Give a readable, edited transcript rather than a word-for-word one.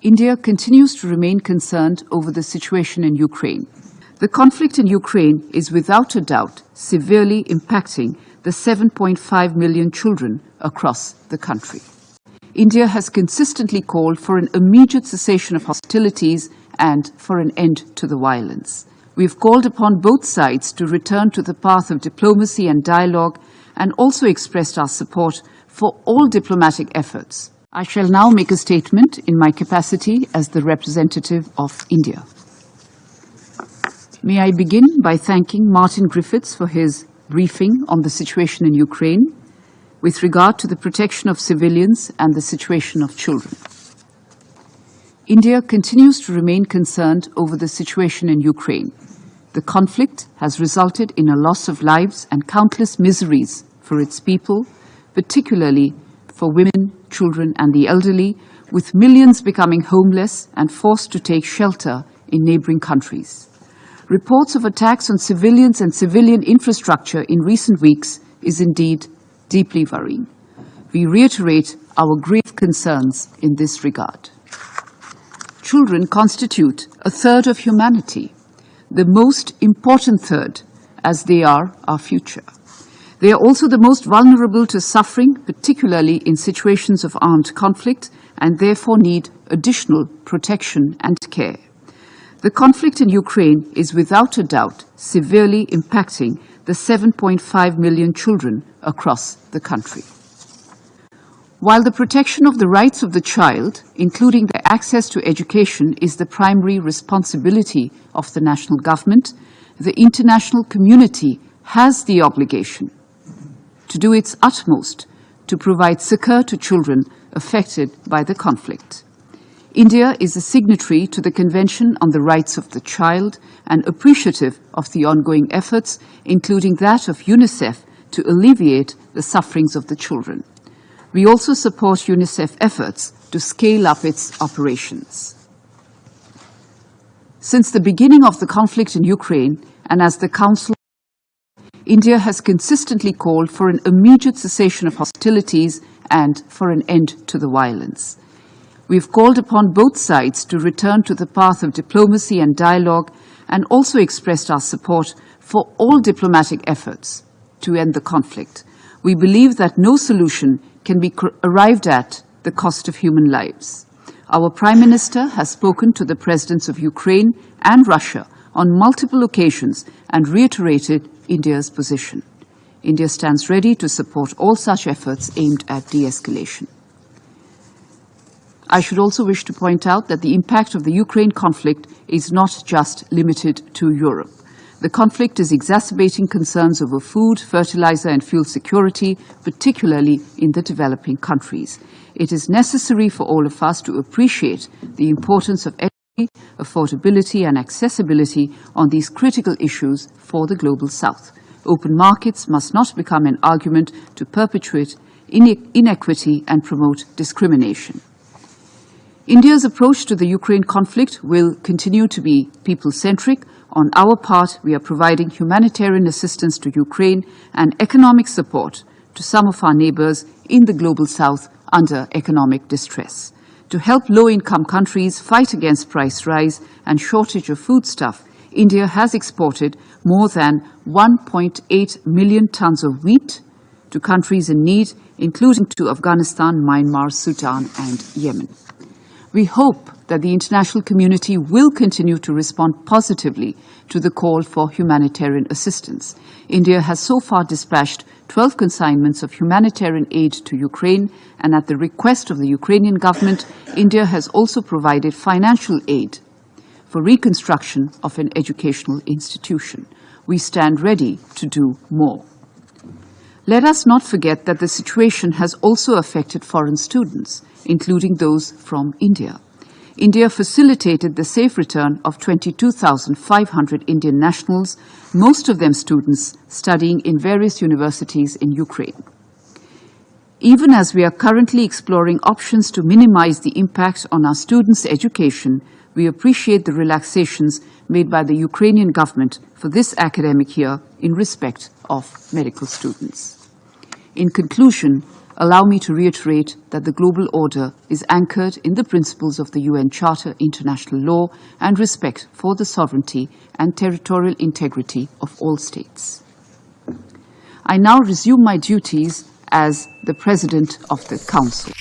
India continues to remain concerned over the situation in Ukraine. The conflict in Ukraine is without a doubt severely impacting the 7.5 million children across the country. India has consistently called for an immediate cessation of hostilities and for an end to the violence. We have called upon both sides to return to the path of diplomacy and dialogue and also expressed our support for all diplomatic efforts. I shall now make a statement in my capacity as the representative of India. May I begin by thanking Martin Griffiths for his briefing on the situation in Ukraine with regard to the protection of civilians and the situation of children. India continues to remain concerned over the situation in Ukraine. The conflict has resulted in a loss of lives and countless miseries for its people, particularly for women, children and the elderly, with millions becoming homeless and forced to take shelter in neighboring countries. Reports of attacks on civilians and civilian infrastructure in recent weeks is indeed deeply worrying. We reiterate our grave concerns in this regard. Children constitute a third of humanity, the most important third, as they are our future. They are also the most vulnerable to suffering, particularly in situations of armed conflict, and therefore need additional protection and care. The conflict in Ukraine is without a doubt severely impacting the 7.5 million children across the country. While the protection of the rights of the child, including their access to education, is the primary responsibility of the national government, the international community has the obligation to do its utmost to provide succor to children affected by the conflict. India is a signatory to the Convention on the Rights of the Child and appreciative of the ongoing efforts, including that of UNICEF, to alleviate the sufferings of the children. We also support UNICEF efforts to scale up its operations. Since the beginning of the conflict in Ukraine, and as the Council, India has consistently called for an immediate cessation of hostilities and for an end to the violence. We have called upon both sides to return to the path of diplomacy and dialogue and also expressed our support for all diplomatic efforts to end the conflict. We believe that no solution can be arrived at the cost of human lives. Our Prime Minister has spoken to the Presidents of Ukraine and Russia on multiple occasions and reiterated India's position. India stands ready to support all such efforts aimed at de-escalation. I should also wish to point out that the impact of the Ukraine conflict is not just limited to Europe. The conflict is exacerbating concerns over food, fertilizer and fuel security, particularly in the developing countries. It is necessary for all of us to appreciate the importance of energy, affordability and accessibility on these critical issues for the global South. Open markets must not become an argument to perpetuate inequity and promote discrimination. India's approach to the Ukraine conflict will continue to be people-centric. On our part, we are providing humanitarian assistance to Ukraine and economic support to some of our neighbors in the global South under economic distress. To help low-income countries fight against price rise and shortage of foodstuff, India has exported more than 1.8 million tons of wheat to countries in need, including to Afghanistan, Myanmar, Sudan and Yemen. We hope that the international community will continue to respond positively to the call for humanitarian assistance. India has so far dispatched 12 consignments of humanitarian aid to Ukraine, and at the request of the Ukrainian government, India has also provided financial aid for reconstruction of an educational institution. We stand ready to do more. Let us not forget that the situation has also affected foreign students, including those from India. India facilitated the safe return of 22,500 Indian nationals, most of them students studying in various universities in Ukraine. Even as we are currently exploring options to minimize the impact on our students' education, we appreciate the relaxations made by the Ukrainian government for this academic year in respect of medical students. In conclusion, allow me to reiterate that the global order is anchored in the principles of the UN Charter, international law, and respect for the sovereignty and territorial integrity of all states. I now resume my duties as the President of the Council.